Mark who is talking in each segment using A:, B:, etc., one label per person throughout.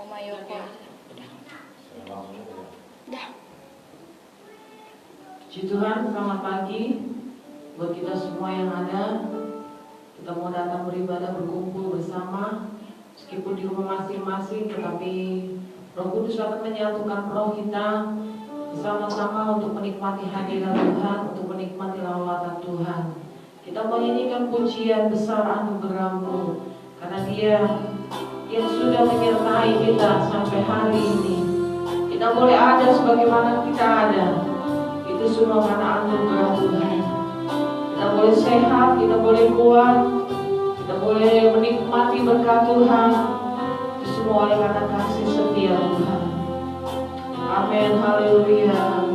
A: Oma Yoko. Dah.
B: Puji Tuhan, selamat pagi buat kita semua yang ada. Kita mau datang beribadah, berkumpul bersama, meskipun di rumah masing-masing, tetapi Roh Kudus akan menyatukan roh kita bersama-sama untuk menikmati hadirat Tuhan, untuk menikmati lawatan Tuhan. Kita menyanyikan pujian besar anugerah-Mu, karena Dia yang sudah menyertai kita sampai hari ini. Kita boleh ada sebagaimana kita ada, itu semua karena anugerah Tuhan. Kita boleh sehat, kita boleh kuat, kita boleh menikmati berkat Tuhan, itu semua oleh karena kasih setia Tuhan. Amin, haleluya.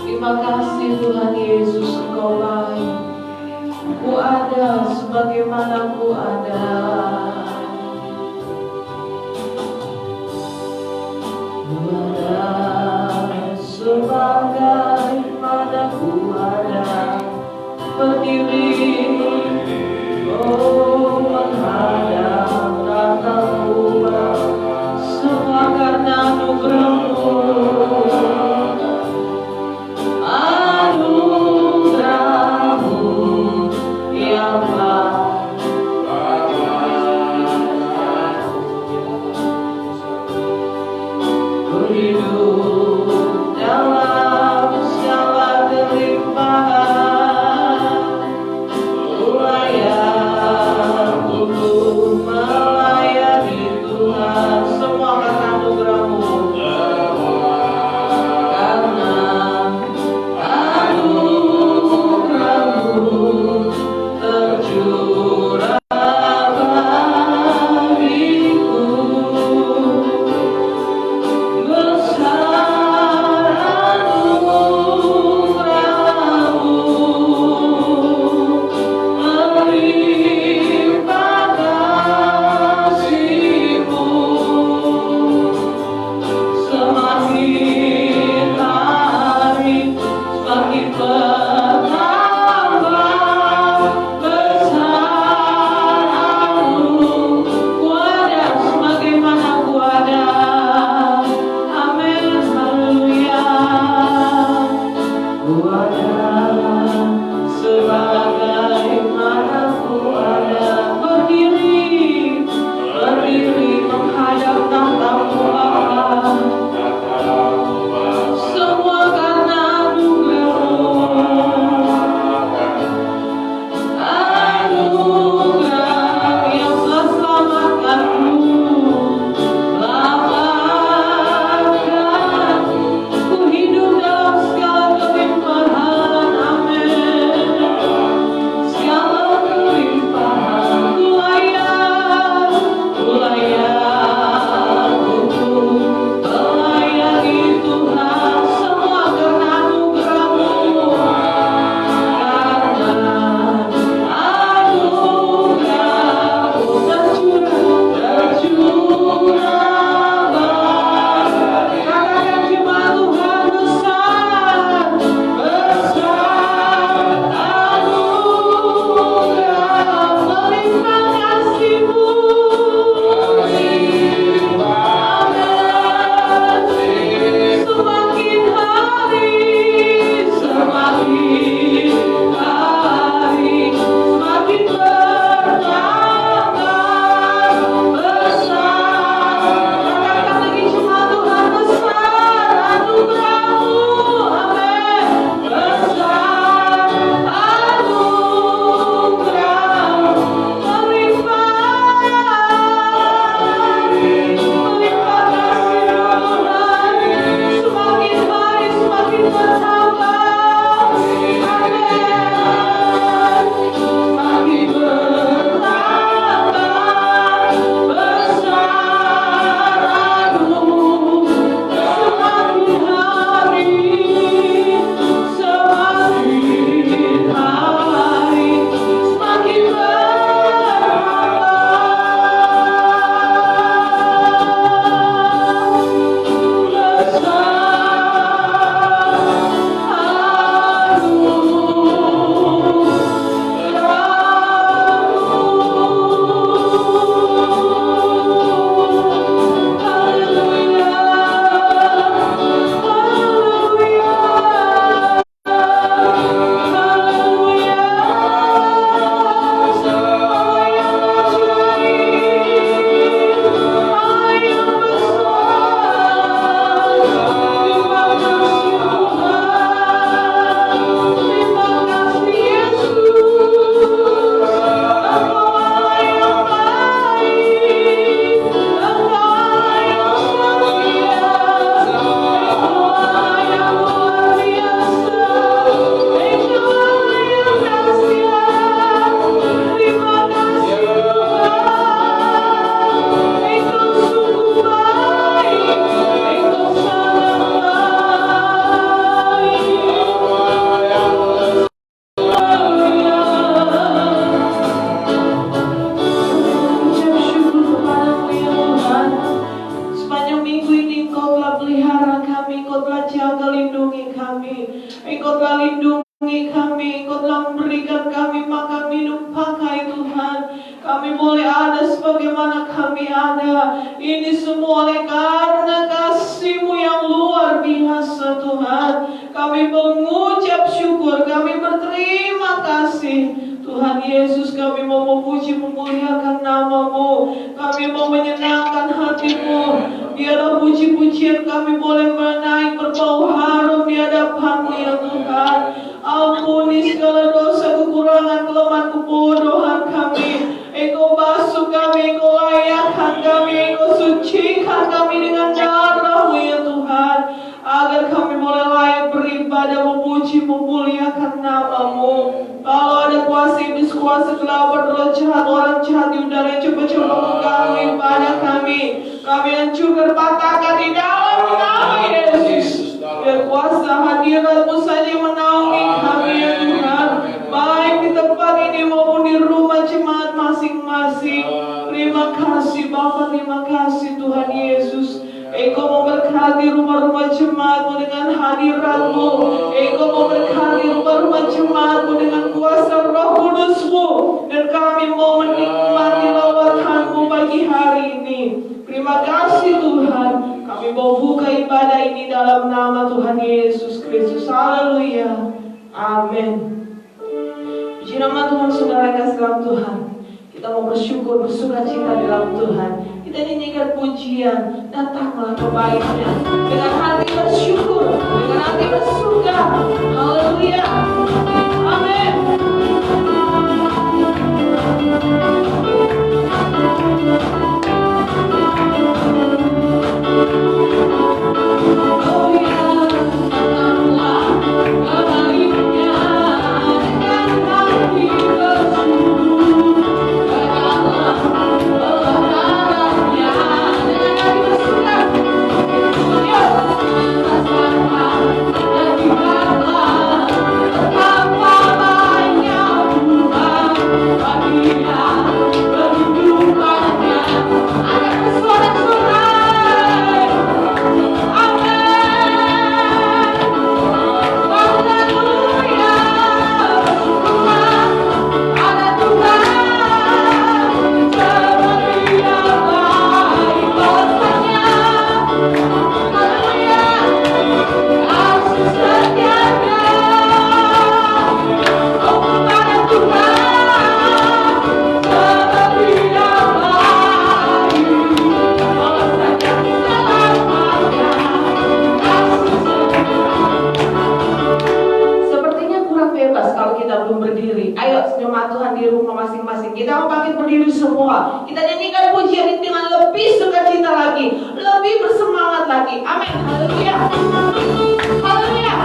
B: Terima kasih Tuhan Yesus, Engkau baik. Ku ada sebagaimana ku ada. Ku ada sebagaimana ku ada. Berdiri, oh menghadap tatamu, semua karena anugerah-Mu. Anugerah-Mu yang baik. ada sebagaimana kami ada. Ini semua oleh karena kasih-Mu yang luar biasa Tuhan. Kami mengucap syukur, kami berterima kasih Tuhan Yesus. Kami mau memuji memuliakan nama-Mu, kami mau menyenangkan hati-Mu. Biarlah puji-pujian kami boleh menaik berbau harum di hadapan-Mu ya Tuhan. Ampuni segala dosa, kekurangan, kelemahan, kebodohan kami. Engkau basuh kami, Engkau layakkan kami, Engkau sucikan kami dengan darah-Mu ya Tuhan, agar kami boleh layak beribadah, memuji, memuliakan nama-Mu. Kalau ada kuasa iblis, kuasa gelap, roh jahat, orang jahat di udara yang coba-coba mengganggu ibadah kami hancurkan, patahkan di dalam nama Yesus. Biar kuasa hadirat-Mu saja menaungi kami ya Tuhan, baik di tempat ini maupun di rumah jemaat masing-masing. Terima kasih Bapa, terima kasih Tuhan Yesus. Engkau memberkati rumah-rumah jemaat-Mu dengan hadirat-Mu. Engkau memberkati rumah-rumah jemaat-Mu dengan kuasa Roh Kudus-Mu. Dan kami mau menikmati lawatan-Mu pagi hari ini. Terima kasih Tuhan. Kami mau buka ibadah ini dalam nama Tuhan Yesus Kristus. Haleluya. Amin. Puji nama Tuhan, saudara yang kasih dalam Tuhan. Kita mau bersyukur, bersukacita dalam Tuhan. Kita nyanyikan pujian, datanglah kebaikan dengan hati bersyukur, dengan hati bersuka. Haleluya. Amin. Oh ya, datanglah kebaikan dengan hati bersyukur. Kita bangkit berdiri semua. Kita nyanyikan pujian ini dengan lebih sukacita lagi, lebih bersemangat lagi. Amin. Haleluya. Haleluya.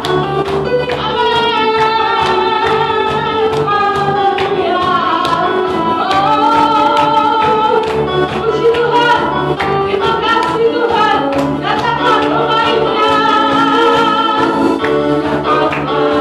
B: Haleluya. Oh, puji Tuhan. Terima kasih Tuhan. Datanglah kebaikan. Datanglah kebaikan. Amin.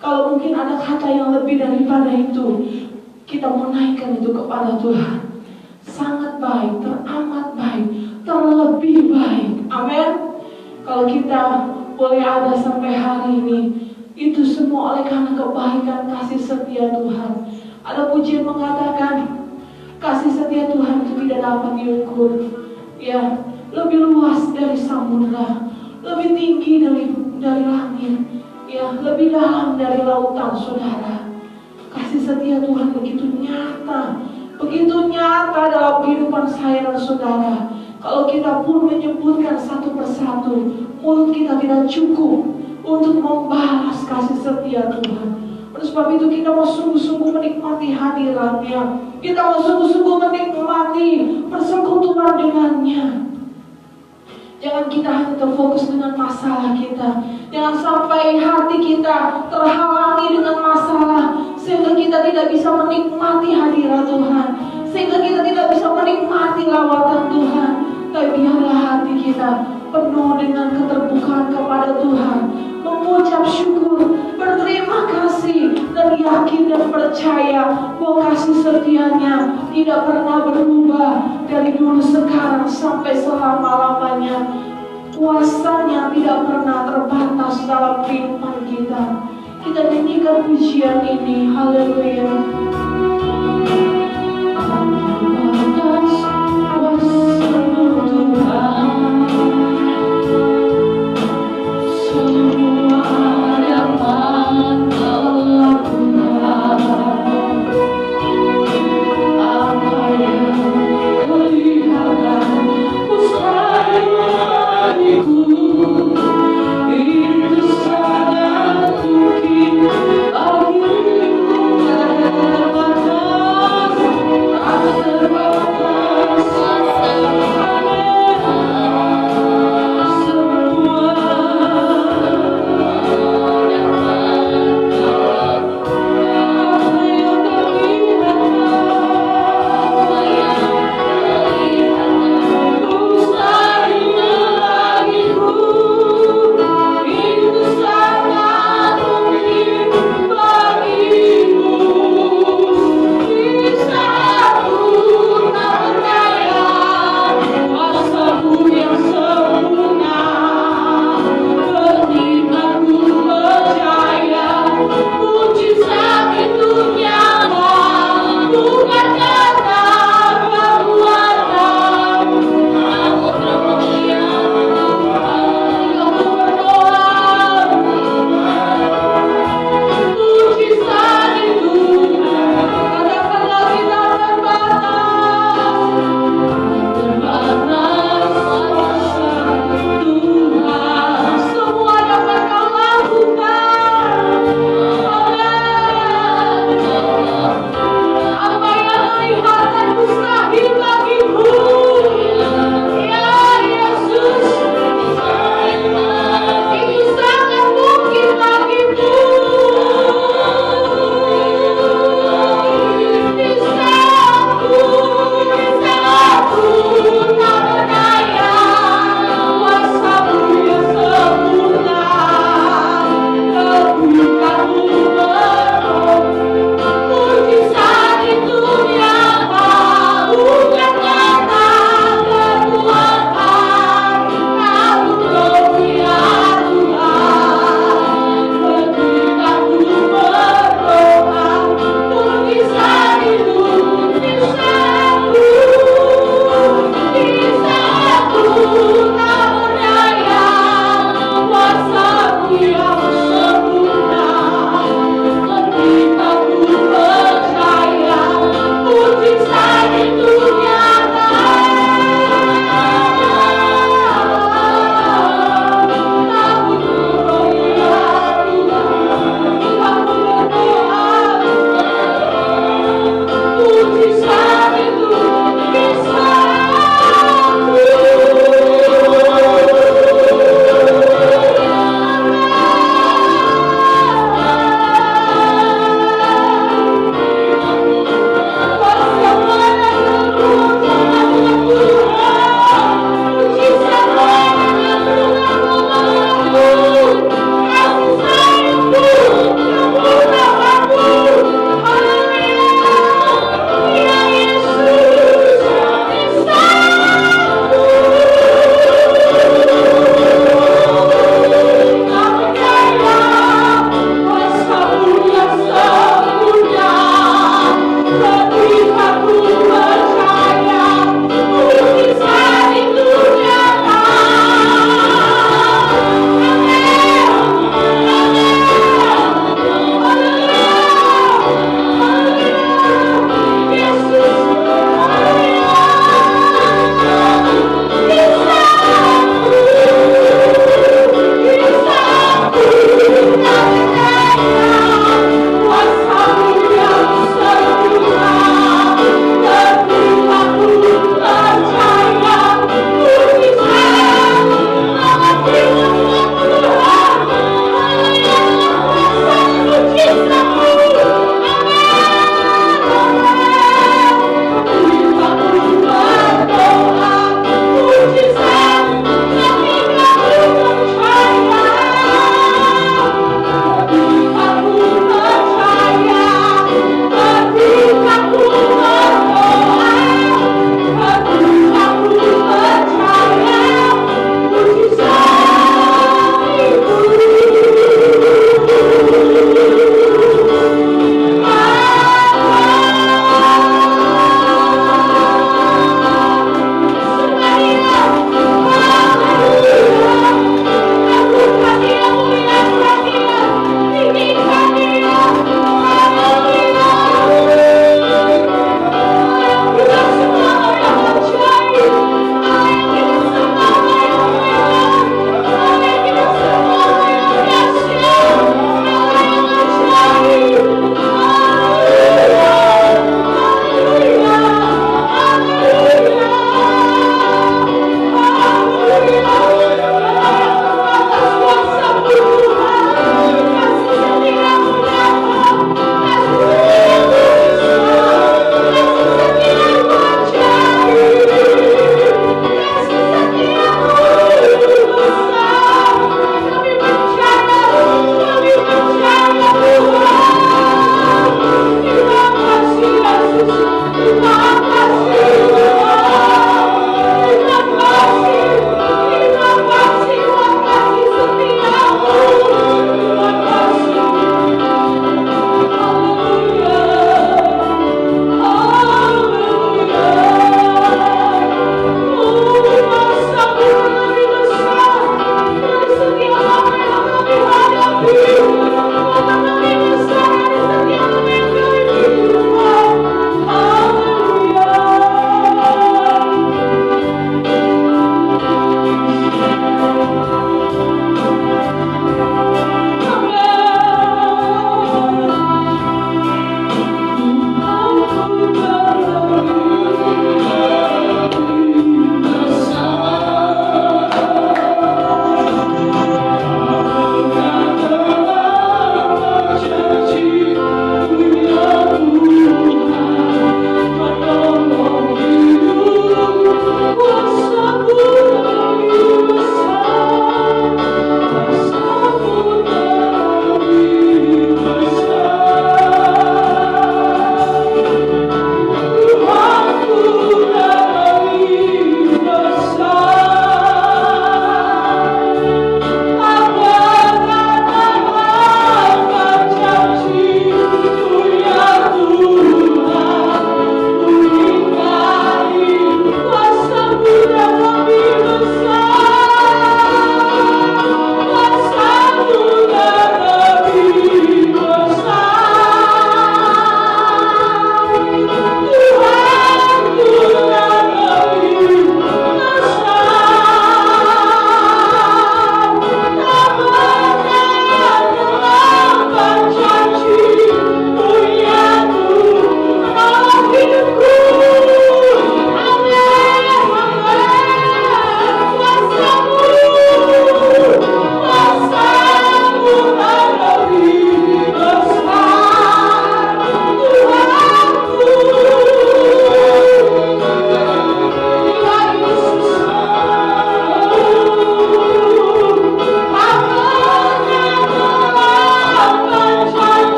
A: Kalau mungkin ada kata yang lebih daripada itu, kita mau naikkan itu kepada Tuhan. Sangat baik, teramat baik, terlebih baik. Amin. Kalau kita boleh ada sampai hari ini, itu semua oleh karena kebaikan kasih setia Tuhan. Ada pujian mengatakan, kasih setia Tuhan itu tidak dapat diukur. Ya, lebih luas dari samudra, lebih tinggi dari langit, ya, lebih dalam dari lautan, saudara. Kasih setia Tuhan begitu nyata dalam kehidupan saya dan saudara. Kalau kita pun menyebutkan satu persatu, mulut kita tidak cukup untuk membalas kasih setia Tuhan. Oleh sebab itu kita mau sungguh-sungguh menikmati hadiratnya. Kita mau sungguh-sungguh menikmati persekutuan dengannya. Jangan kita hanya terfokus dengan masalah kita. Jangan sampai hati kita terhalangi dengan masalah, sehingga kita tidak bisa menikmati hadirat Tuhan, sehingga kita tidak bisa menikmati lawatan Tuhan. Tapi biarlah hati kita penuh dengan keterbukaan kepada Tuhan, mengucap syukur, berterima kasih, dan yakin dan percaya bahwa kasih setianya tidak pernah berubah dari dulu, sekarang, sampai selama-lamanya. Kuasanya tidak pernah terbatas dalam kehidupan kita. Kita nyanyikan pujian ini. Haleluya. Terbatas kuasa Tuhan, semua dapat telah Tuhan. Apa yang kelihatan mustahil itu sangat mungkin bagimu.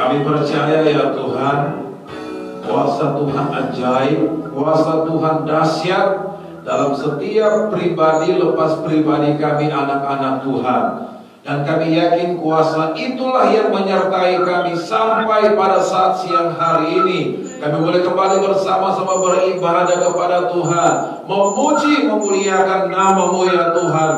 C: Kami percaya ya Tuhan, kuasa Tuhan ajaib, kuasa Tuhan dahsyat dalam setiap pribadi lepas pribadi kami anak-anak Tuhan. Dan kami yakin kuasa itulah yang menyertai kami sampai pada saat siang hari ini. Kami boleh kembali bersama-sama beribadah kepada Tuhan, memuji, memuliakan nama-Mu ya Tuhan.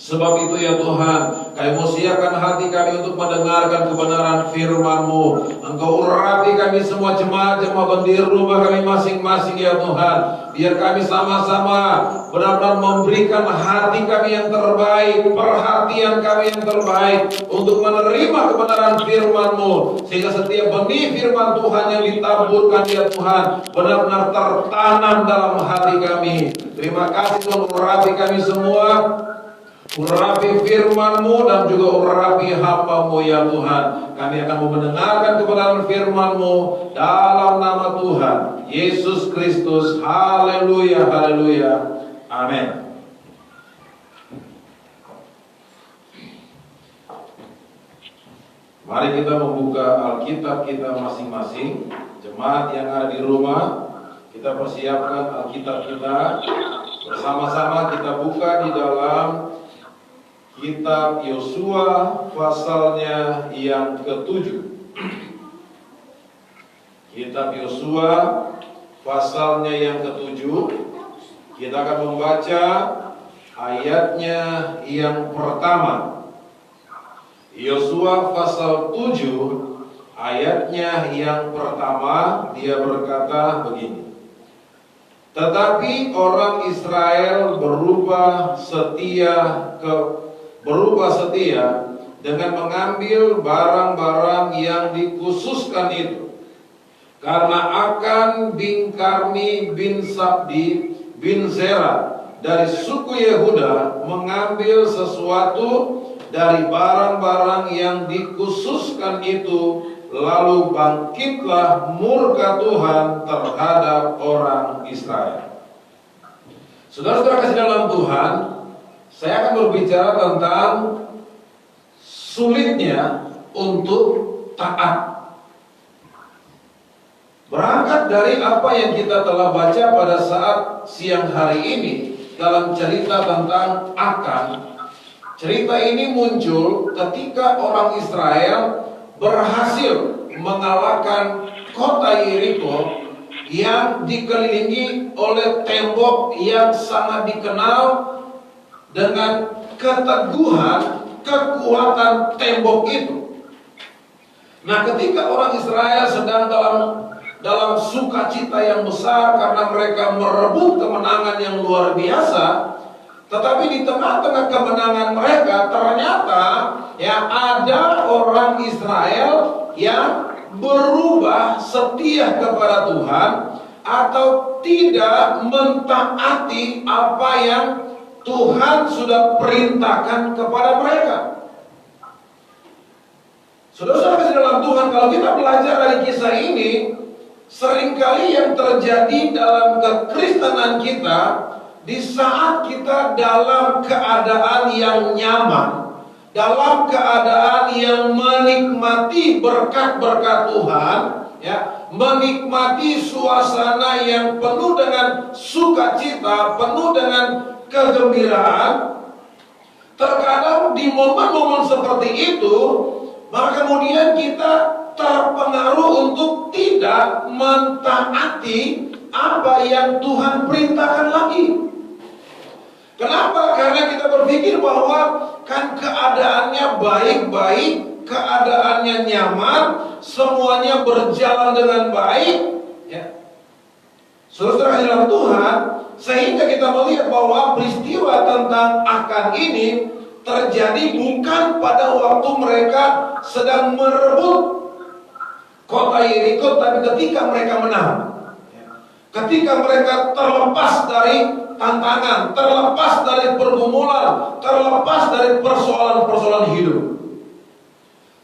C: Sebab itu ya Tuhan, kami mau siapkan hati kami untuk mendengarkan kebenaran firman-Mu. Engkau urapi kami semua jemaat-jemaat bendir rumah kami masing-masing ya Tuhan. Biar kami sama-sama benar-benar memberikan hati kami yang terbaik, perhatian kami yang terbaik untuk menerima kebenaran firman-Mu. Sehingga setiap benih firman Tuhan yang ditaburkan ya Tuhan benar-benar tertanam dalam hati kami. Terima kasih Tuhan, urapi kami semua. Urapi firman-Mu dan juga urapi hamba-Mu ya Tuhan. Kami akan mendengarkan kebenaran firman-Mu dalam nama Tuhan Yesus Kristus. Haleluya, haleluya, amin. Mari kita membuka Alkitab kita masing-masing. Jemaat yang ada di rumah, kita persiapkan Alkitab kita. Bersama-sama kita buka di dalam Kitab Yosua pasalnya yang ke-7. Kitab Yosua pasalnya yang ke-7. Kita akan membaca ayatnya yang pertama. Yosua pasal 7 ayatnya yang pertama, dia berkata begini. Tetapi orang Israel berubah setia dengan mengambil barang-barang yang dikhususkan itu. Karena Akan bin Karmi bin Sabdi bin Zera dari suku Yehuda mengambil sesuatu dari barang-barang yang dikhususkan itu, lalu bangkitlah murka Tuhan terhadap orang Israel. Saudara-saudara kasih dalam Tuhan, saya akan berbicara tentang sulitnya untuk taat. Berangkat dari apa yang kita telah baca pada saat siang hari ini dalam cerita tentang Akan. Cerita ini muncul ketika orang Israel berhasil mengalahkan kota Yeriko yang dikelilingi oleh tembok yang sangat dikenal dengan keteguhan, kekuatan tembok itu. Nah, ketika orang Israel sedang dalam sukacita yang besar karena mereka merebut kemenangan yang luar biasa, tetapi di tengah-tengah kemenangan mereka ternyata ya ada orang Israel yang berubah setia kepada Tuhan atau tidak mentaati apa yang Tuhan sudah perintahkan kepada mereka. Saudara-saudara kasih dalam Tuhan, kalau kita belajar dari kisah ini, seringkali yang terjadi dalam kekristenan kita, di saat kita dalam keadaan yang nyaman, dalam keadaan yang menikmati berkat-berkat Tuhan, ya, menikmati suasana yang penuh dengan sukacita, penuh dengan kegembiraan, terkadang di momen-momen seperti itu, maka kemudian kita terpengaruh untuk tidak mentaati apa yang Tuhan perintahkan lagi. Kenapa? Karena kita berpikir bahwa kan keadaannya baik-baik, keadaannya nyaman, semuanya berjalan dengan baik, ya. Saudara dalam Tuhan, sehingga kita melihat bahwa peristiwa tentang Akan ini terjadi bukan pada waktu mereka sedang merebut kota Yeriko, tapi ketika mereka menang, ketika mereka terlepas dari tantangan, terlepas dari pergumulan, terlepas dari persoalan-persoalan hidup,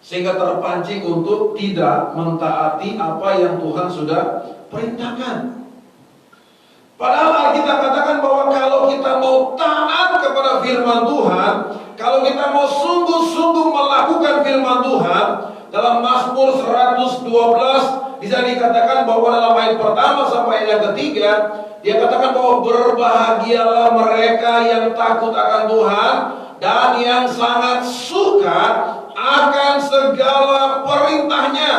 C: sehingga terpancing untuk tidak mentaati apa yang Tuhan sudah perintahkan. Padahal kita katakan bahwa kalau kita mau taat kepada firman Tuhan, kalau kita mau sungguh-sungguh melakukan firman Tuhan, dalam Mazmur 112 bisa dikatakan bahwa dalam ayat pertama sampai ayat yang ketiga, dia katakan bahwa berbahagialah mereka yang takut akan Tuhan dan yang sangat suka akan segala perintahnya.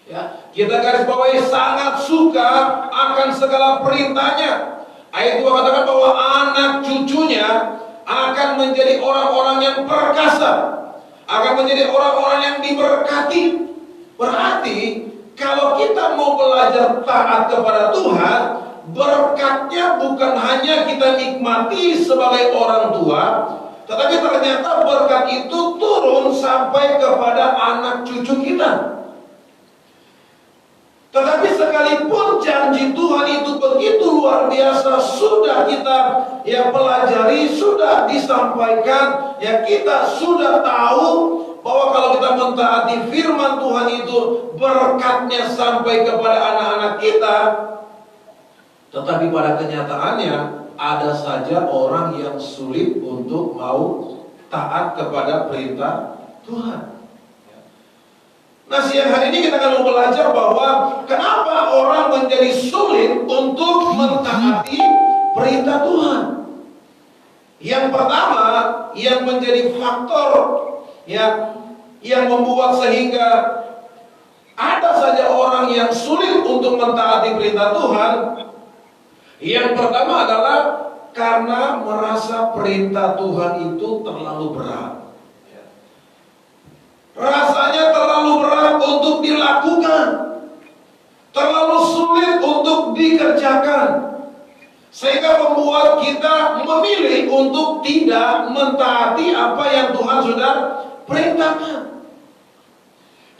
C: Ya, kita garis bawahi sangat suka akan segala perintahnya. Ayat 2 katakan bahwa anak cucunya akan menjadi orang-orang yang perkasa, akan menjadi orang-orang yang diberkati. Berarti kalau kita mau belajar taat kepada Tuhan, berkatnya bukan hanya kita nikmati sebagai orang tua, tetapi ternyata berkat itu turun sampai kepada anak cucu kita. Tetapi sekalipun janji Tuhan itu begitu luar biasa, sudah kita pelajari, sudah disampaikan, kita sudah tahu bahwa kalau kita mentaati firman Tuhan itu berkatnya sampai kepada anak-anak kita. Tetapi pada kenyataannya ada saja orang yang sulit untuk mau taat kepada perintah Tuhan. Nah, siang hari ini kita akan belajar bahwa kenapa orang menjadi sulit untuk mentaati perintah Tuhan. Yang pertama, yang menjadi faktor yang membuat sehingga ada saja orang yang sulit untuk mentaati perintah Tuhan. Yang pertama adalah karena merasa perintah Tuhan itu terlalu berat. Rasanya terlalu berat untuk dilakukan, terlalu sulit untuk dikerjakan, sehingga membuat kita memilih untuk tidak mentaati apa yang Tuhan sudah perintahkan.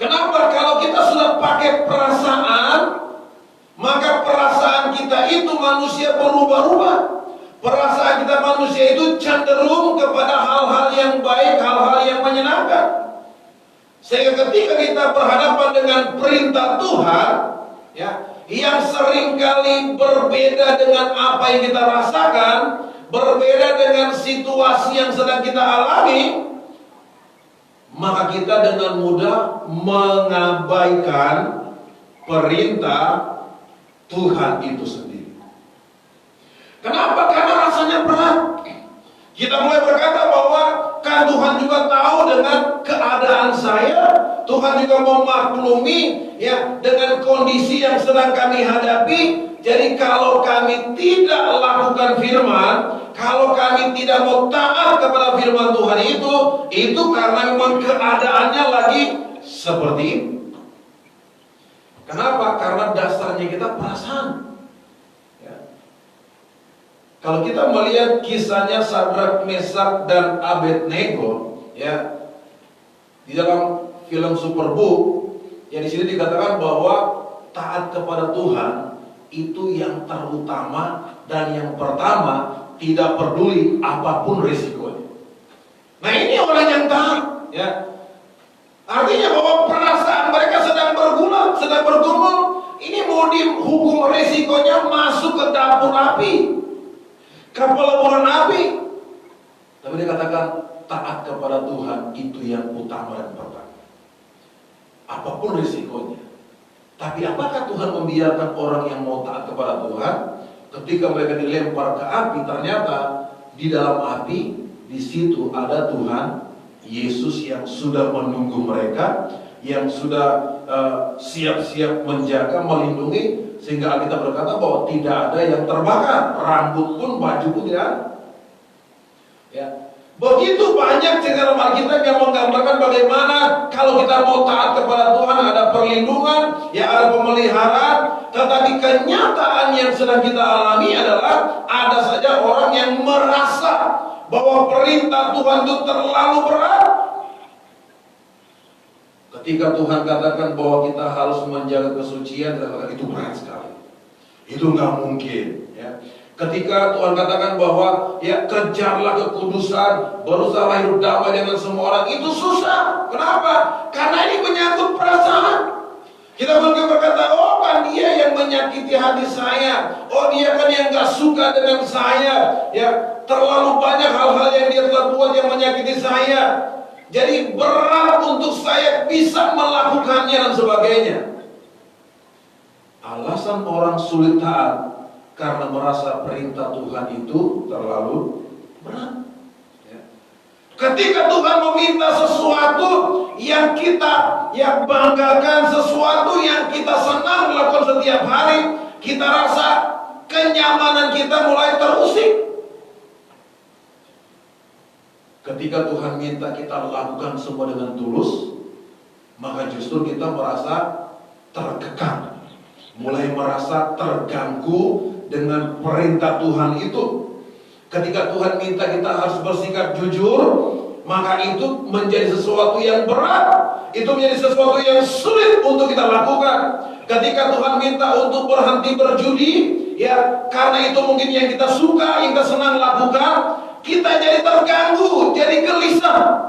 C: Kenapa? Kalau kita sudah pakai perasaan, maka perasaan kita itu manusia berubah-ubah. Perasaan kita manusia itu cenderung kepada hal-hal yang baik, hal-hal yang menyenangkan. Sehingga ketika kita berhadapan dengan perintah Tuhan, yang seringkali berbeda dengan apa yang kita rasakan, berbeda dengan situasi yang sedang kita alami, maka kita dengan mudah mengabaikan perintah Tuhan itu sendiri. Kenapa? Karena rasanya berat. Kita mulai berkata bahwa kan Tuhan juga tahu dengan keadaan saya, Tuhan juga memaklumi dengan kondisi yang sedang kami hadapi. Jadi kalau kami tidak lakukan firman, kalau kami tidak mau taat kepada firman Tuhan itu karena memang keadaannya lagi seperti itu. Kenapa? Karena dasarnya kita perasaan. Kalau kita melihat kisahnya Sadrak, Mesak, dan Abednego, di dalam film Superbook, di sini dikatakan bahwa taat kepada Tuhan itu yang terutama dan yang pertama, tidak peduli apapun risikonya. Nah, ini orang yang taat, Artinya bahwa perasaan mereka sedang bergulat, sedang bergumul. Ini mau dihukum risikonya masuk ke dapur api, ke peleburan api. Tapi dia katakan taat kepada Tuhan itu yang utama dan pertama, apapun risikonya. Tapi apakah Tuhan membiarkan orang yang mau taat kepada Tuhan ketika mereka dilempar ke api, ternyata di dalam api di situ ada Tuhan Yesus yang sudah menunggu mereka, yang sudah siap-siap menjaga, melindungi, sehingga Alkitab berkata bahwa tidak ada yang terbakar, rambut pun, baju pun tidak ada. Begitu banyak cerita dalam Alkitab yang menggambarkan bagaimana kalau kita mau taat kepada Tuhan ada perlindungan, ada pemeliharaan. Tetapi kenyataan yang sedang kita alami adalah ada saja orang yang merasa bahwa perintah Tuhan itu terlalu berat. Ketika Tuhan katakan bahwa kita harus menjaga kesucian, kita katakan itu berat sekali, itu nggak mungkin. Ketika Tuhan katakan bahwa kejarlah kekudusan, berusaha hidup damai dengan semua orang, itu susah. Kenapa? Karena ini menyangkut perasaan. Kita mungkin berkata, oh kan dia yang menyakiti hati saya, oh dia kan yang gak suka dengan saya, terlalu banyak hal-hal yang dia telah buat yang menyakiti saya. Jadi berat untuk saya bisa melakukannya dan sebagainya. Alasan orang sulit taat karena merasa perintah Tuhan itu terlalu berat. Ketika Tuhan meminta sesuatu yang kita banggakan, sesuatu yang kita senang melakukan setiap hari, kita rasa kenyamanan kita mulai terusik. Ketika Tuhan minta kita lakukan semua dengan tulus, maka justru kita merasa terkekang, mulai merasa terganggu dengan perintah Tuhan itu. Ketika Tuhan minta kita harus bersikap jujur, maka itu menjadi sesuatu yang berat. Itu menjadi sesuatu yang sulit untuk kita lakukan. Ketika Tuhan minta untuk berhenti berjudi, karena itu mungkin yang kita suka, yang kita senang lakukan, kita jadi terganggu, jadi gelisah.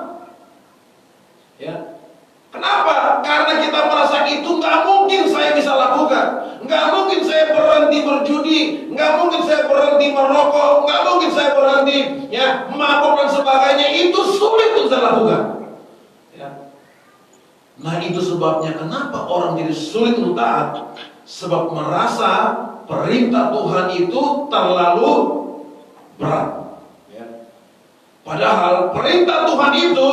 C: Kenapa? Karena kita merasa itu nggak mungkin saya bisa lakukan, nggak mungkin saya berhenti berjudi, nggak mungkin saya berhenti merokok, nggak mungkin saya berhenti mabuk dan sebagainya. Itu sulit untuk saya lakukan. Nah, itu sebabnya kenapa orang jadi sulit untuk taat, sebab merasa perintah Tuhan itu terlalu berat. Padahal perintah Tuhan itu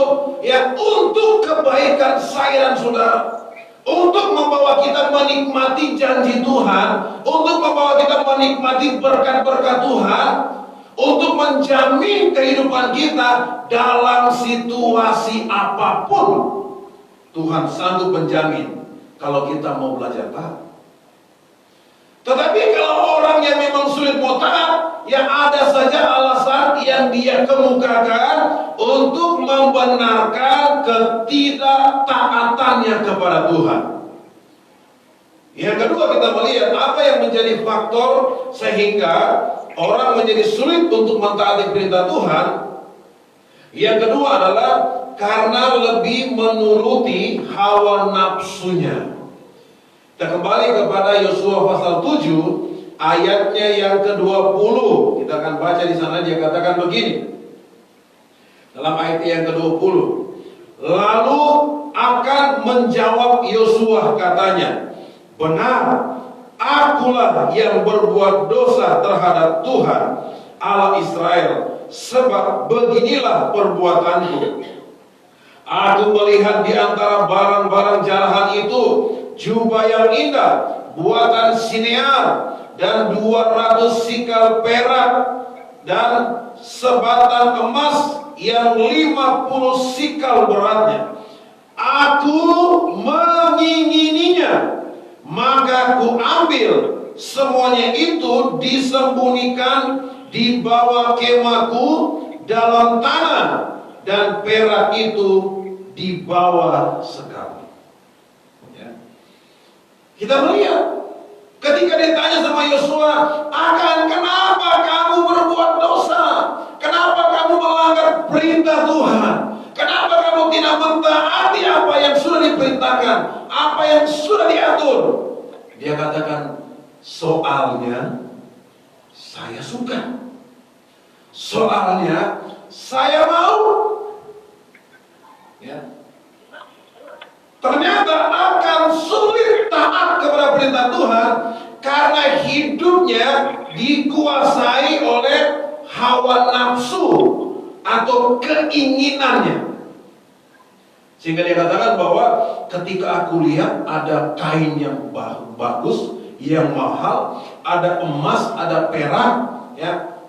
C: untuk kebaikan saya dan saudara, untuk membawa kita menikmati janji Tuhan, untuk membawa kita menikmati berkat-berkat Tuhan, untuk menjamin kehidupan kita dalam situasi apapun. Tuhan sanggup menjamin kalau kita mau belajar taat. Tetapi kalau orang yang memang sulit mau taat, ada saja alasan yang dia kemukakan untuk membenarkan ketidaktaatannya kepada Tuhan. Yang kedua, kita melihat apa yang menjadi faktor sehingga orang menjadi sulit untuk mentaati perintah Tuhan. Yang kedua adalah karena lebih menuruti hawa nafsunya. Kita kembali kepada Yosua pasal 7 ayatnya yang ke-20. Kita akan baca di sana, dia katakan begini. Dalam ayat yang ke-20. Lalu akan menjawab Yosua katanya, benar, akulah yang berbuat dosa terhadap Tuhan Allah Israel, sebab beginilah perbuatanku. Aku melihat di antara barang-barang jarahan itu jubah yang indah buatan Sinear dan 200 sikal perak dan sebatang emas yang 50 sikal beratnya. Aku mengingininya, maka ku ambil semuanya itu, disembunyikan di bawah kemahku dalam tanah, dan perak itu di bawah sekali. Kita melihat ketika ditanya sama Yosua, kenapa kamu berbuat dosa? Kenapa kamu melanggar perintah Tuhan? Kenapa kamu tidak mentaati apa yang sudah diperintahkan, apa yang sudah diatur? Dia katakan, soalnya saya suka, soalnya saya mau. Ternyata akan sulit taat kepada perintah Tuhan karena hidupnya dikuasai oleh hawa nafsu atau keinginannya. Sehingga dia katakan bahwa ketika aku lihat ada kain yang bagus, yang mahal, ada emas, ada perak,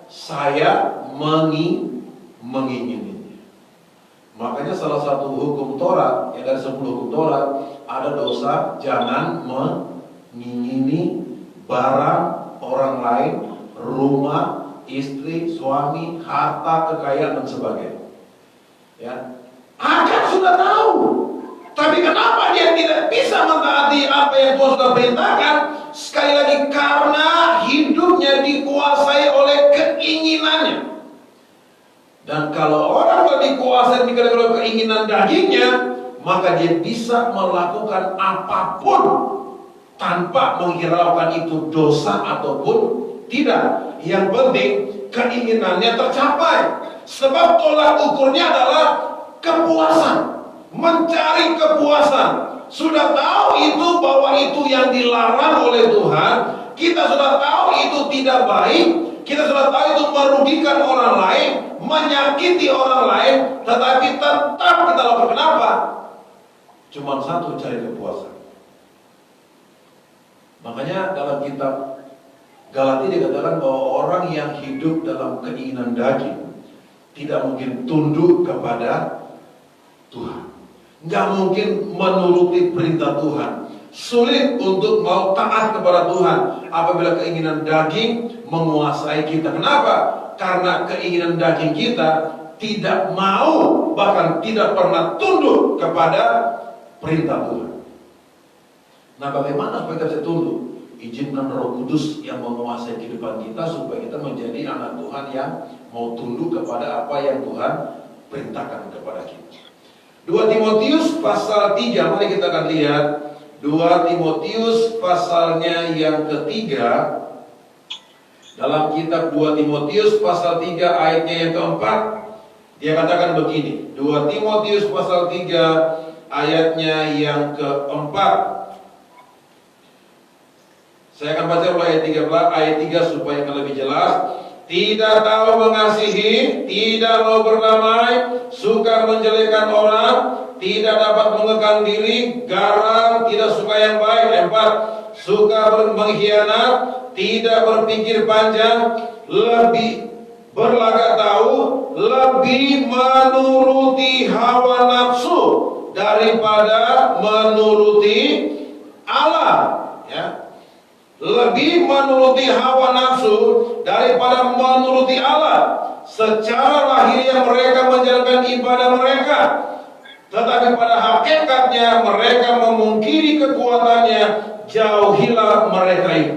C: saya mengingini. Makanya salah satu hukum Taurat, dari 10 hukum Taurat, ada dosa jangan mengingini barang orang lain, rumah, istri, suami, harta, kekayaan dan sebagainya. Akan sudah tahu, tapi kenapa dia tidak bisa mentaati apa yang Tuhan sudah perintahkan? Sekali lagi, karena hidupnya dikuasai oleh keinginannya. Dan kalau orang dikuasai oleh keinginan dagingnya, maka dia bisa melakukan apapun tanpa menghiraukan itu dosa ataupun tidak. Yang penting keinginannya tercapai. Sebab tolak ukurnya adalah kepuasan. mencari kepuasan. Sudah tahu itu bahwa itu yang dilarang oleh Tuhan. Kita sudah tahu itu tidak baik. Kita sudah tahu itu merugikan orang lain, menyakiti orang lain, tetapi tetap kita lakukan. Kenapa? Cuma satu, cari kepuasan. Makanya dalam kitab Galatia dikatakan bahwa orang yang hidup dalam keinginan daging tidak mungkin tunduk kepada Tuhan, nggak mungkin menuruti perintah Tuhan. Sulit untuk mau taat kepada Tuhan apabila keinginan daging menguasai kita. Kenapa? Karena keinginan daging kita tidak mau, bahkan tidak pernah tunduk kepada perintah Tuhan. Nah, bagaimana supaya kita bisa tunduk? Izinkan Roh Kudus yang menguasai kehidupan kita supaya kita menjadi anak Tuhan yang mau tunduk kepada apa yang Tuhan perintahkan kepada kita. 2 Timotius pasal 3, mari kita akan lihat 2 Timotius pasalnya yang ketiga. Dalam kitab 2 Timotius pasal 3 ayatnya yang keempat, dia katakan begini. 2 Timotius pasal 3 ayatnya yang keempat. Saya akan baca mulai ayat 3 supaya lebih jelas. Tidak tahu mengasihi, tidak mau berdamai, suka menjelekkan orang, tidak dapat mengekang diri, garang, tidak suka yang baik. 4. Suka mengkhianat, tidak berpikir panjang, lebih berlagak tahu, lebih menuruti hawa nafsu daripada menuruti Allah. Ya. Lebih menuruti hawa nafsu daripada menuruti Allah. Secara lahiriah mereka menjalankan ibadah mereka, tetapi pada hakikatnya mereka memungkiri kekuatannya. Jauhilah mereka itu.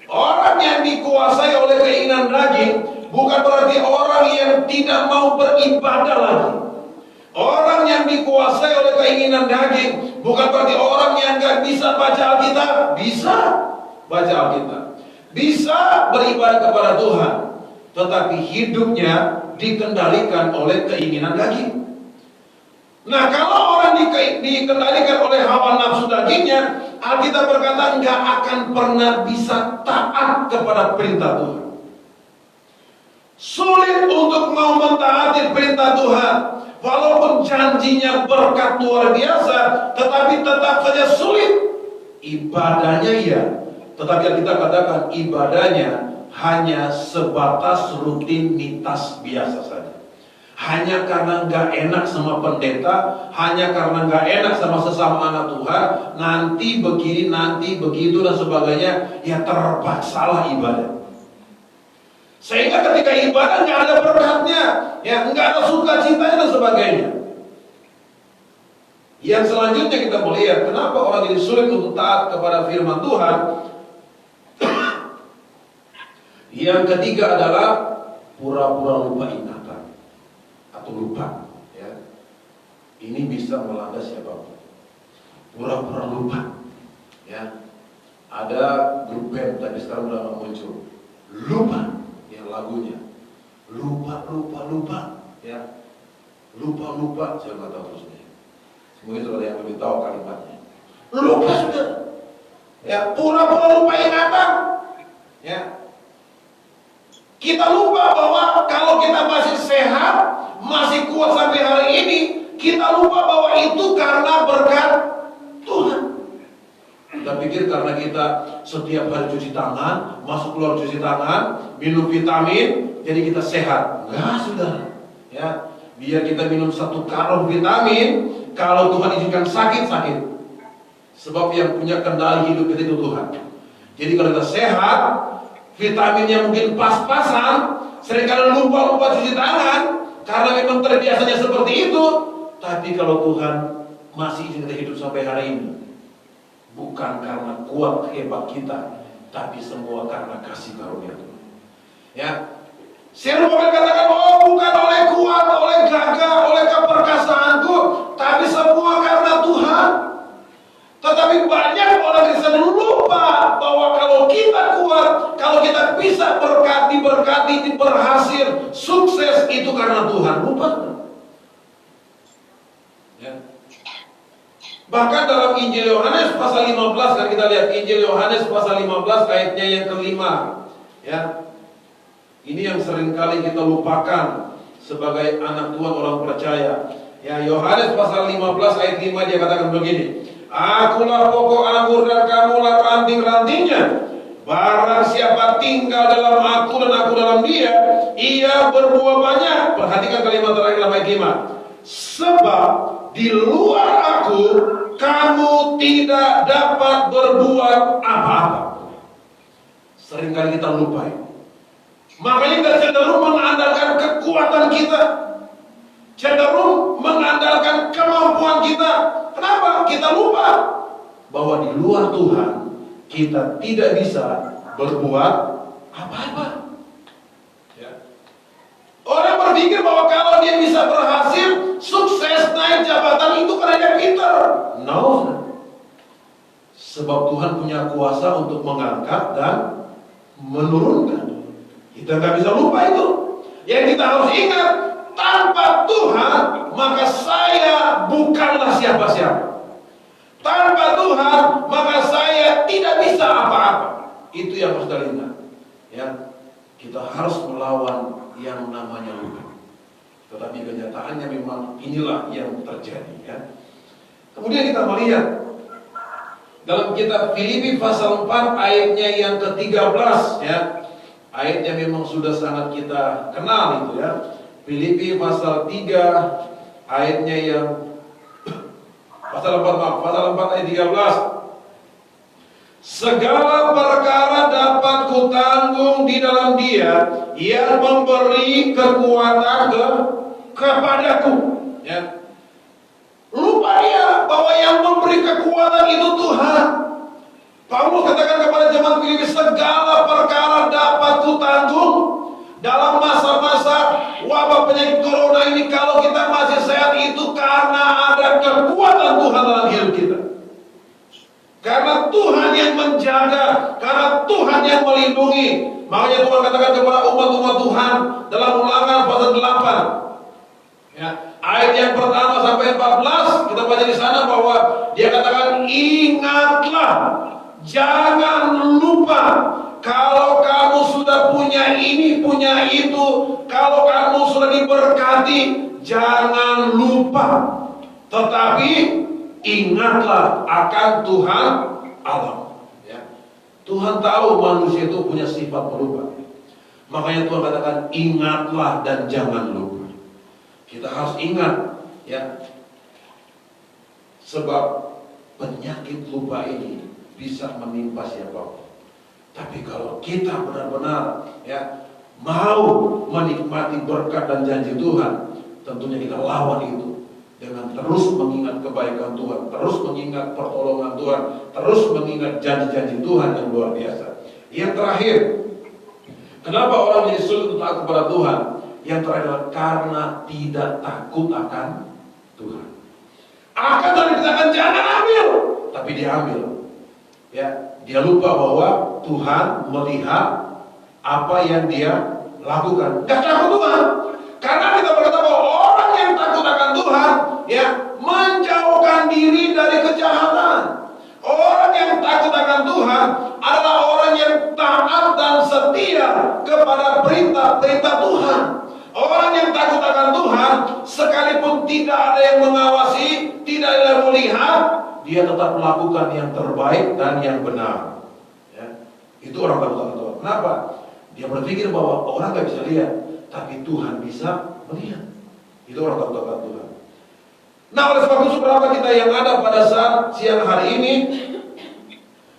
C: Orang yang dikuasai oleh keinginan daging bukan berarti orang yang tidak mau beribadah lagi. Orang yang dikuasai oleh keinginan daging bukan berarti orang yang gak bisa baca Alkitab. Bisa baca Alkitab, bisa beribadah kepada Tuhan, tetapi hidupnya dikendalikan oleh keinginan daging. Nah, kalau orang dikendalikan oleh hawa nafsu dagingnya, Alkitab berkata nggak akan pernah bisa taat kepada perintah Tuhan. Sulit untuk mau mentaati perintah Tuhan, walaupun janjinya berkat luar biasa, tetapi tetap saja sulit. Ibadahnya ya, tetapi kita katakan ibadahnya hanya sebatas rutinitas biasa saja. Hanya karena nggak enak sama pendeta, hanya karena nggak enak sama sesama anak Tuhan, nanti begini, nanti begitu dan sebagainya, ya terpaksalah ibadah. Sehingga ketika ibadah nggak ada berkatnya, ya nggak ada sukacitanya dan sebagainya. Yang selanjutnya kita melihat kenapa orang jadi sulit untuk taat kepada firman Tuhan. Yang ketiga adalah pura-pura lupa ingatan atau lupa. Ya. Ini bisa melanda siapapun. Pura-pura lupa. Ya. Ada grup band tadi sekarang udah muncul. Lupa, ya lagunya. Lupa. Ya. Lupa. Saya nggak tahu terusnya. Mungkin sudah ada yang lebih tahu kalimatnya. Lupa sudah. Ya, pura-pura lupa ingatan. Ya. Kita lupa bahwa kalau kita masih sehat, masih kuat sampai hari ini, kita lupa bahwa itu karena berkat Tuhan. Kita pikir karena kita setiap hari cuci tangan, masuk keluar cuci tangan, minum vitamin, jadi kita sehat. Enggak, saudara. Ya, biar kita minum 1 karung vitamin, kalau Tuhan izinkan sakit. Sebab yang punya kendali hidup kita itu Tuhan. Jadi kalau kita sehat, vitaminnya mungkin pas-pasan, seringkali lupa cuci tangan karena memang terbiasanya seperti itu. Tapi kalau Tuhan masih izin kita hidup sampai hari ini, bukan karena kuat hebat kita, tapi semua karena kasih karunia Tuhan. Ya, saya lupa katakan, bukan oleh kuat, oleh gagah, oleh keperkasaanku, tapi semua karena Tuhan. Tetapi banyak orang Kristen lupa bahwa kalau kita kuat, kalau kita bisa diberkati, berhasil, sukses, itu karena Tuhan. Lupa. Ya. Bahkan dalam Injil Yohanes pasal 15, kan kita lihat Injil Yohanes pasal 15 ayatnya yang kelima. Ya, ini yang seringkali kita lupakan sebagai anak Tuhan, orang percaya. Ya, Yohanes pasal 15 ayat 5 dia katakan begini. Akulah pokok anggur dan kamulah ranting-rantingnya. Barang siapa tinggal dalam aku dan aku dalam dia, ia berbuah banyak. Perhatikan kalimat terakhir dalam ayat 5. Sebab di luar aku kamu tidak dapat berbuat apa-apa. Seringkali kita lupa. Makanya kita cenderung mengandalkan kekuatan kita, cenderung mengandalkan kemampuan kita. Kenapa? Kita lupa bahwa di luar Tuhan kita tidak bisa berbuat apa-apa. Ya. Orang berpikir bahwa kalau dia bisa berhasil, sukses, naik jabatan itu karena dia pintar. No. Sebab Tuhan punya kuasa untuk mengangkat dan menurunkan. Kita nggak bisa lupa itu. Yang kita harus ingat, tanpa Tuhan maka saya bukanlah siapa-siapa. Tanpa Tuhan maka saya tidak bisa apa-apa. Itu yang harus kita ingat. Ya, kita harus melawan yang namanya lupa. Tetapi kenyataannya memang inilah yang terjadi. Ya. Kemudian kita melihat dalam kitab Filipi pasal 4 ayatnya yang ke-13, ya. Ayatnya memang sudah sangat kita kenal itu, ya. Filipi pasal 3 ayatnya yang pasal 4 ayat 13. Segala perkara dapat kutanggung di dalam Dia yang memberi kekuatan kepadaku. Ya. Lupa dia bahwa yang memberi kekuatan itu Tuhan. Paulus katakan kepada jemaat Filipi, segala perkara dapat kutanggung dalam masa-masa wabah penyakit corona ini. Kalau kita masih sehat itu karena ada kekuatan Tuhan dalam hidup kita. Karena Tuhan yang menjaga, karena Tuhan yang melindungi. Makanya Tuhan katakan kepada umat-umat Tuhan dalam Ulangan pasal 8. Ya, ayat yang pertama sampai 14 kita baca di sana bahwa dia katakan, ingatlah, jangan lupa, kalau kamu sudah punya ini, punya itu, kalau kamu sudah diberkati, jangan lupa. Tetapi ingatlah akan Tuhan Allah. Ya. Tuhan tahu manusia itu punya sifat pelupa. Makanya Tuhan katakan ingatlah dan jangan lupa. Kita harus ingat, ya. Sebab penyakit lupa ini bisa menimpa siapapun. Tapi kalau kita benar-benar, ya, mau menikmati berkat dan janji Tuhan, tentunya kita lawan itu dengan terus mengingat kebaikan Tuhan, terus mengingat pertolongan Tuhan, terus mengingat janji-janji Tuhan yang luar biasa. Yang terakhir, kenapa orang menjadi sulit untuk taat kepada Tuhan? Yang terakhir adalah karena tidak takut akan Tuhan. Akan Tuhan dikatakan jangan ambil, tapi dia ambil. Ya, dia lupa bahwa Tuhan melihat apa yang dia lakukan. Gak takut Tuhan. Karena kita berkata bahwa orang yang takut akan Tuhan, ya, menjauhkan diri dari kejahatan. Orang yang takut akan Tuhan adalah orang yang taat dan setia kepada perintah-perintah Tuhan. Orang yang takut akan Tuhan, sekalipun tidak ada yang mengawasi, tidak ada yang melihat, dia tetap melakukan yang terbaik dan yang benar. Ya. Itu orang takut akan Tuhan. Kenapa? Dia berpikir bahwa orang gak bisa lihat, tapi Tuhan bisa melihat. Itu orang takut akan Tuhan. Nah, oleh sebab itu berapa kita yang ada pada saat siang hari ini,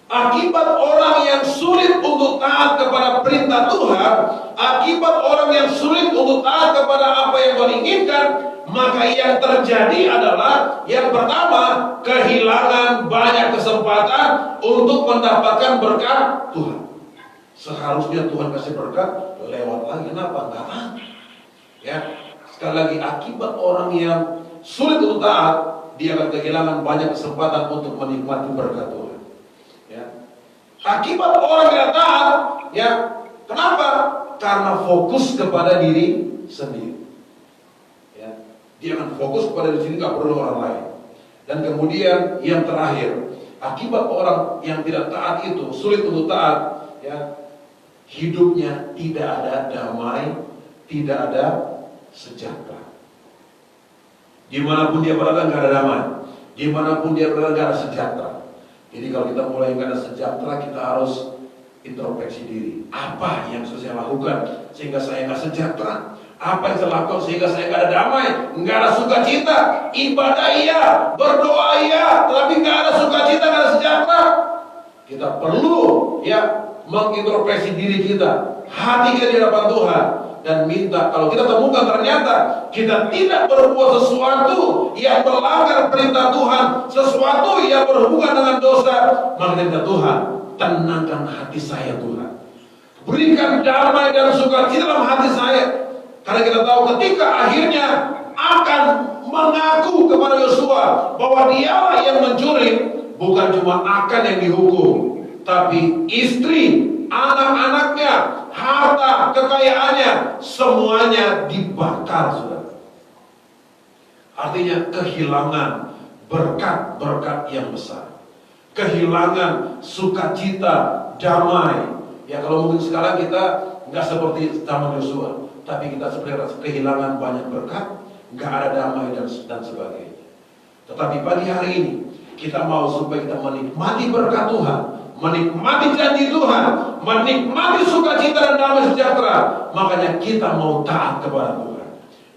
C: akibat orang yang sulit untuk taat kepada perintah Tuhan, akibat orang yang sulit untuk taat kepada apa yang Tuhan inginkan, maka yang terjadi adalah yang pertama, kehilangan banyak kesempatan untuk mendapatkan berkat Tuhan. Seharusnya Tuhan kasih berkat, lewat lagi, kenapa? Enggak taat. Ya, sekali lagi, akibat orang yang sulit untuk taat, dia akan kehilangan banyak kesempatan untuk menikmati berkat Tuhan. Ya. Akibat orang yang taat, ya, kenapa? Karena fokus kepada diri sendiri. Ya. Dia akan fokus kepada diri sendiri, nggak perlu orang lain. Dan kemudian yang terakhir, akibat orang yang tidak taat itu sulit untuk taat, ya, hidupnya tidak ada damai, tidak ada sejahtera. Dimanapun dia berada nggak ada damai, dimanapun dia berada nggak ada sejahtera. Jadi kalau kita mulai nggak ada sejahtera, kita harus introspeksi diri. Apa yang saya lakukan sehingga saya nggak sejahtera? Apa yang saya lakukan sehingga saya nggak ada damai, nggak ada sukacita? Ibadah iya, berdoa iya, tapi nggak ada sukacita, nggak ada sejahtera. Kita perlu ya mengintrospeksi diri kita, hati kita di hadapan Tuhan, dan minta kalau kita temukan ternyata kita tidak berbuat sesuatu yang melanggar perintah Tuhan, sesuatu yang berhubungan dengan dosa, maka minta Tuhan, tenangkan hati saya Tuhan, berikan damai dan sukacita dalam hati saya. Karena kita tahu ketika akhirnya akan mengaku kepada Yosua bahwa dialah yang mencuri, bukan cuma akan yang dihukum, tapi istri, anak-anaknya, harta, kekayaannya, semuanya dibakar, saudara. Artinya kehilangan berkat-berkat yang besar, kehilangan sukacita, damai. Ya kalau mungkin sekarang kita nggak seperti zaman Yosua, tapi kita sebenarnya kehilangan banyak berkat, nggak ada damai dan sebagainya. Tetapi pagi hari ini kita mau supaya kita menikmati berkat Tuhan, menikmati janji Tuhan, menikmati sukacita dan damai sejahtera. Makanya kita mau taat kepada Tuhan.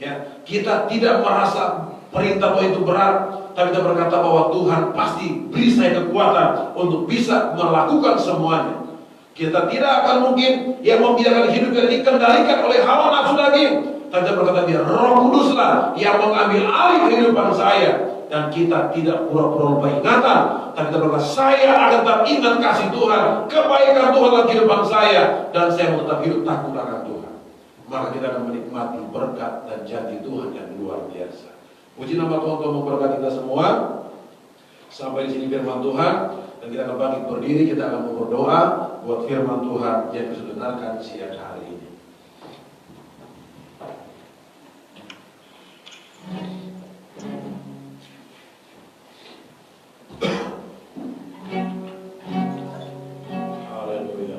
C: Ya, kita tidak merasa perintah Tuhan itu berat, tapi kita berkata bahwa Tuhan pasti beri saya kekuatan untuk bisa melakukan semuanya. Kita tidak akan mungkin yang membiarkan hidup kita dikendalikan oleh hawa nafsu daging. Tapi kita berkata biar Roh Kuduslah yang mengambil alih kehidupan saya. Dan kita tidak pura-pura lupa ingatan, tapi kita berkata saya akan tetap ingat kasih Tuhan, kebaikan Tuhan dalam kehidupan saya, dan saya mau tetap hidup takut akan Tuhan. Maka kita akan menikmati berkat dan janji Tuhan yang luar biasa. Puji nama Tuhan, Tuhan memberkati kita semua. Sampai di sini firman Tuhan, dan kita akan bangkit berdiri, kita akan mau berdoa buat firman Tuhan yang kita dengarkan siang hari ini.
D: Haleluya,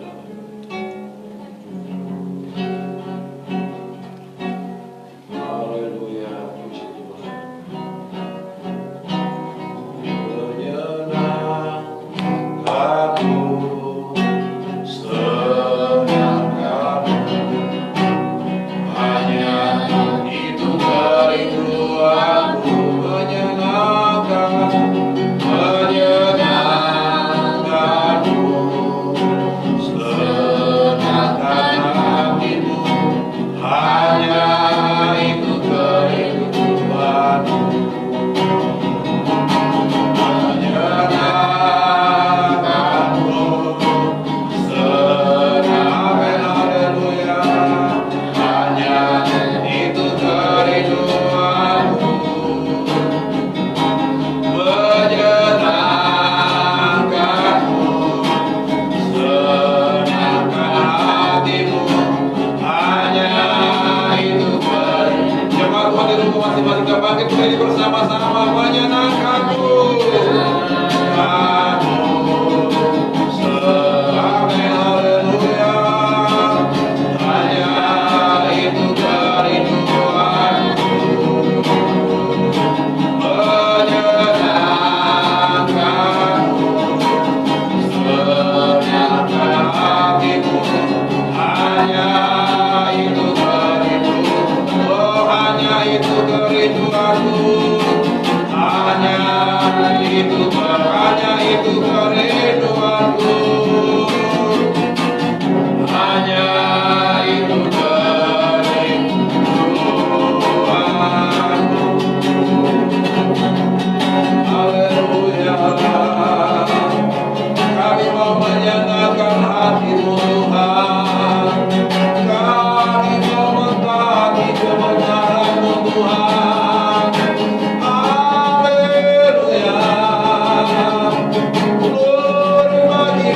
D: glory bagi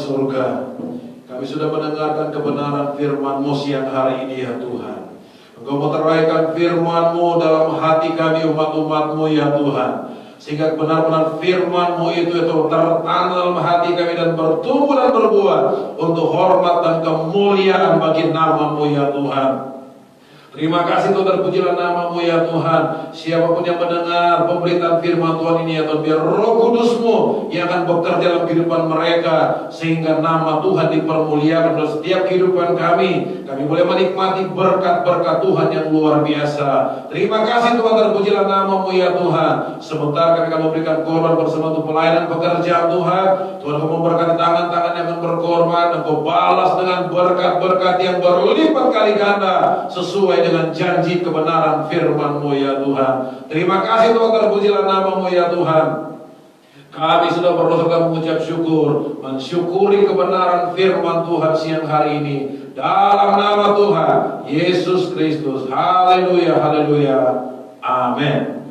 C: surga, kami sudah mendengarkan kebenaran firman-Mu siang hari ini ya Tuhan. Engkau meteraikan firman-Mu dalam hati kami umat-umat-Mu ya Tuhan, sehingga benar-benar firman-Mu itu tertanam dalam hati kami dan bertumbuh dan berbuah untuk hormat dan kemuliaan bagi nama-Mu ya Tuhan. Terima kasih Tuhan, terpujilah nama-Mu ya Tuhan. Siapapun yang mendengar pemberitaan firman Tuhan ini ya Tuhan, biar Roh Kudus-Mu yang akan bekerja dalam kehidupan mereka, sehingga nama Tuhan dipermuliakan dalam setiap kehidupan kami. Kami boleh menikmati berkat-berkat Tuhan yang luar biasa. Terima kasih Tuhan, terpujilah nama-Mu ya Tuhan. Sementara kami akan memberikan korban bersama untuk pelayanan pekerjaan Tuhan. Tuhan, Engkau memberkati tangan-tangan yang akan berkorban. Engkau balas dengan berkat-berkat yang berlipat kali ganda sesuai dengan janji kebenaran firman-Mu ya Tuhan. Terima kasih Tuhan, terpujilah nama-Mu ya Tuhan. Kami sudah berdoa mengucap syukur, mensyukuri kebenaran firman Tuhan siang hari ini dalam nama Tuhan Yesus Kristus. Haleluya, haleluya, amin.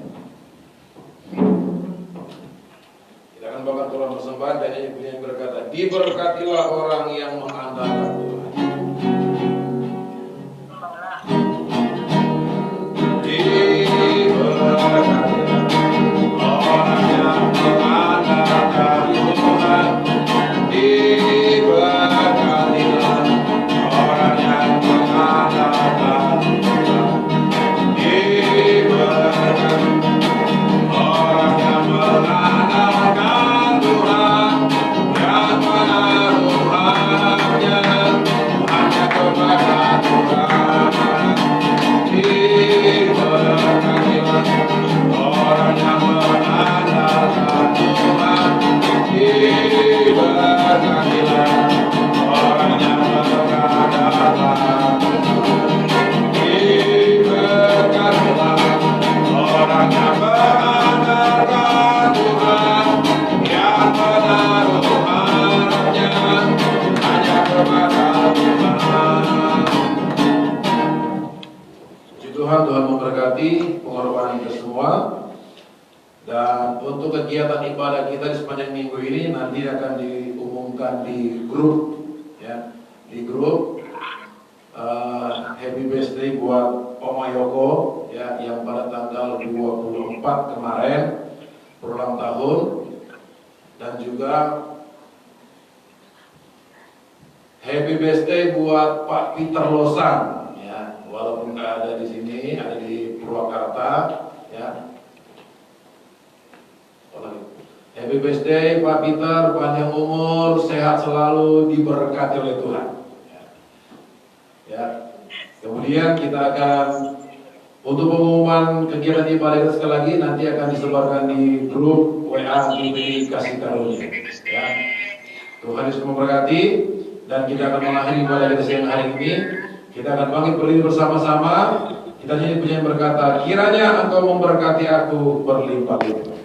C: Kita akan bawa Tuhan persembahan dan yang berkata, diberkatilah orang yang mengandalkan Tuhan. Tuhan memberkati pengorbanan kita semua. Dan untuk kegiatan ibadah kita di sepanjang minggu ini nanti akan diumumkan di grup ya, di grup Happy Birthday buat Oma Yoko ya, yang pada tanggal 24 kemarin berulang tahun, dan juga Happy Birthday buat Pak Peter Losang ya, walaupun nggak ada di sini, ada di Purwakarta ya. Happy birthday Pak Peter, panjang umur, sehat selalu, diberkati oleh Tuhan. Ya. Kemudian kita akan untuk pengumuman kegiatan ibadah kita sekali lagi nanti akan disebarkan di grup WA di Kasih Karunia. Ya. Tuhan Yesus memberkati, dan kita akan mengakhiri ibadah kita siang hari ini. Kita akan bangkit berdiri bersama-sama. Kita nyanyi punya berkata, kiranya Engkau memberkati aku berlimpah-limpah.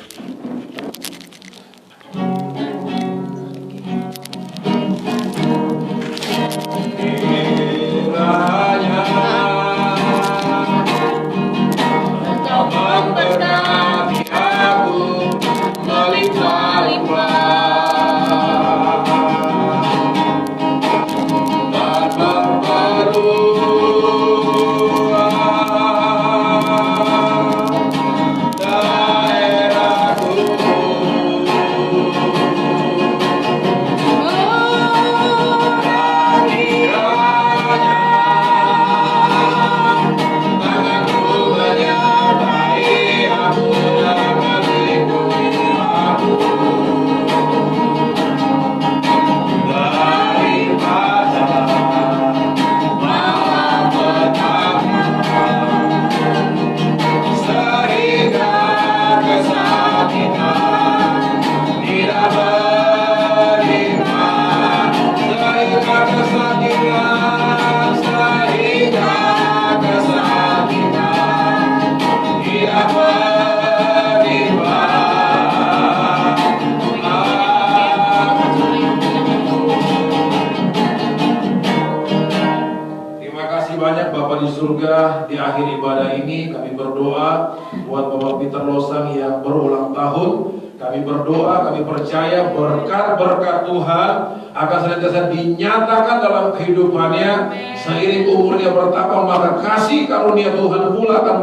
C: Surga, di akhir ibadah ini kami berdoa buat Bapak Peter Losang yang berulang tahun. Kami berdoa, kami percaya berkat-berkat Tuhan akan senantiasa dinyatakan dalam kehidupannya. Seiring umurnya bertambah, maka kasih karunia Tuhan pula akan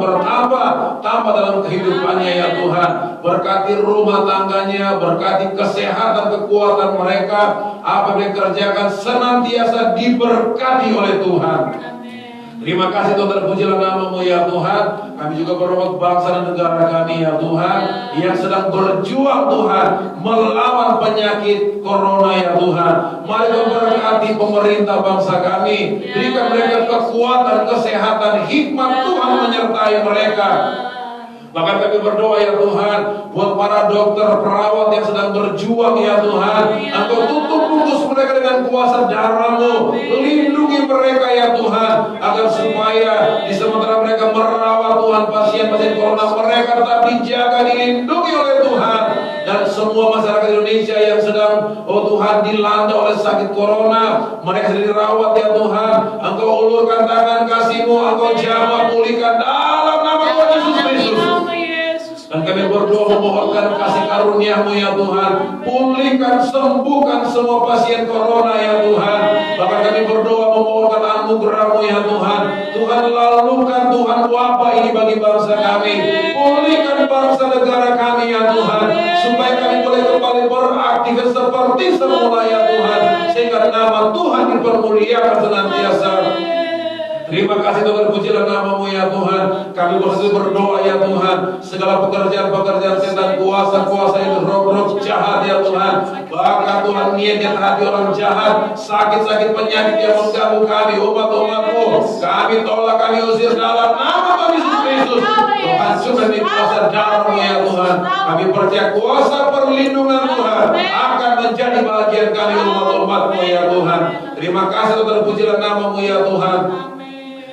C: tambah dalam kehidupannya ya Tuhan. Berkati rumah tangganya, berkati kesehatan, kekuatan mereka. Apa yang dikerjakan senantiasa diberkati oleh Tuhan. Terima kasih Tuhan, terpujilah nama-Mu ya Tuhan. Kami juga berdoa bangsa dan negara kami ya Tuhan, yang sedang berjuang Tuhan melawan penyakit corona ya Tuhan. Mari Tuhan berkati pemerintah bangsa kami, berikan mereka kekuatan, kesehatan, hikmat Tuhan menyertai mereka. Bahkan kami berdoa ya Tuhan, buat para dokter, perawat yang sedang berjuang ya Tuhan, Engkau tutup bungkus mereka dengan kuasa darah-Mu. Lindungi mereka ya Tuhan, agar supaya di sementara mereka merawat Tuhan pasien-pasien corona, mereka tetap dijaga, dilindungi oleh Tuhan. Dan semua masyarakat Indonesia yang sedang, oh Tuhan, dilanda oleh sakit corona, mereka sedang dirawat ya Tuhan, Engkau ulurkan tangan kasih-Mu, Engkau jamah pulihkan dalam nama Tuhan Yesus Kristus. Dan kami berdoa memohonkan kasih karunia-Mu ya Tuhan, pulihkan, sembuhkan semua pasien corona ya Tuhan. Bahkan kami berdoa memohonkan anugerah-Mu ya Tuhan. Tuhan, lalukan Tuhan wabah ini bagi bangsa kami, pulihkan bangsa negara kami ya Tuhan, supaya kami boleh kembali beraktif seperti semula ya Tuhan, sehingga nama Tuhan dipermuliakan senantiasa. Terima kasih Tuhan, pujilah nama-Mu ya Tuhan. Kami berdoa ya Tuhan, segala pekerjaan-pekerjaan setan, kuasa-kuasa itu, roh-roh jahat ya Tuhan, bahkan Tuhan niat hati orang jahat, sakit-sakit penyakit yang mengganggu kami, umat-umat-Mu, kami tolak, kami usir dalam nama Tuhan Yesus Kristus. Tuhan, cuma di kuasa darah-Mu ya Tuhan, kami percaya kuasa perlindungan Tuhan akan menjadi bagian kami, umat-umat-Mu ya Tuhan. Terima kasih Tuhan, pujilah nama-Mu ya Tuhan.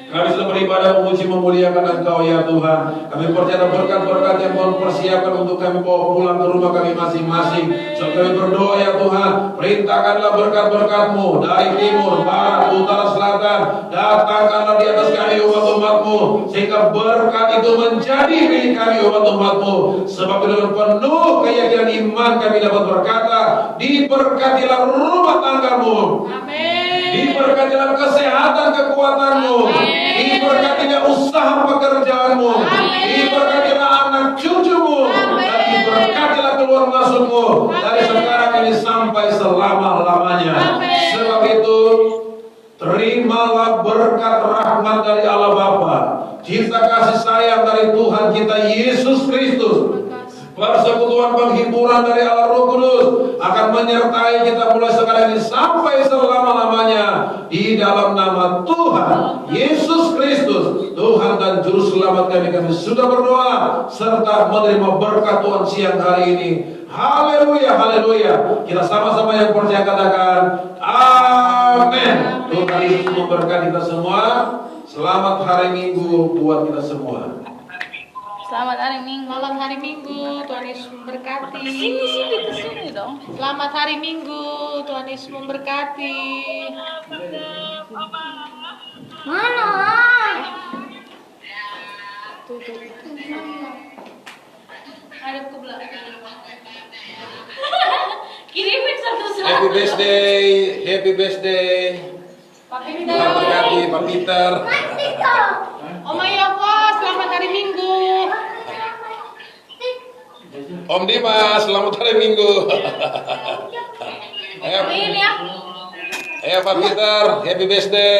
C: Kami sudah beribadah, memuji, memuliakan Engkau ya Tuhan. Kami percaya berkat-berkat yang Tuhan persiapkan untuk kami bawa pulang ke rumah kami masing-masing. So kami berdoa ya Tuhan, perintahkanlah berkat-berkat-Mu dari timur, barat, utara, selatan. Datangkanlah di atas kami umat-umat-Mu, sehingga berkat itu menjadi milik kami umat-umat-Mu. Sebab dengan penuh keyakinan iman kami dapat berkata, diberkatilah rumah tangga-Mu.
A: Amin.
C: Diberkatilah kesehatan, kekuatan-Mu. Diberkatilah usaha pekerjaan-Mu. Diberkatilah anak cucu-Mu. Dan diberkatilah keluar masuk-Mu dari sekarang ini sampai selama-lamanya. Sebab itu, terimalah berkat rahmat dari Allah Bapa, cinta kasih sayang dari Tuhan kita Yesus Kristus, persekutuan penghiburan dari Allah Roh Kudus akan menyertai kita mulai sekarang ini sampai selama-lamanya, di dalam nama Tuhan Yesus Kristus, Tuhan dan Juru Selamat kami. Kami sudah berdoa serta menerima berkat Tuhan siang hari ini. Haleluya, haleluya. Kita sama-sama yang percaya katakan amin. Tuhan Yesus memberkati kita semua. Selamat hari Minggu buat kita semua.
D: Selamat hari Minggu.
A: Selamat hari Minggu, Tuhan Yesus memberkati.
D: Kesini dong.
A: Selamat hari Minggu, Tuhan Yesus memberkati.
D: Mana?
A: Hadap ke belakang. Kirimin satu-satu.
C: Happy birthday, happy birthday.
A: Pak
C: Tuhan
A: Peter.
C: berkati Pak Peter.
A: Om Ayako, selamat hari Minggu.
C: Om Dimas, selamat hari Minggu. Ayo,
A: Amin ya.
C: ayo Pak Peter, happy birthday.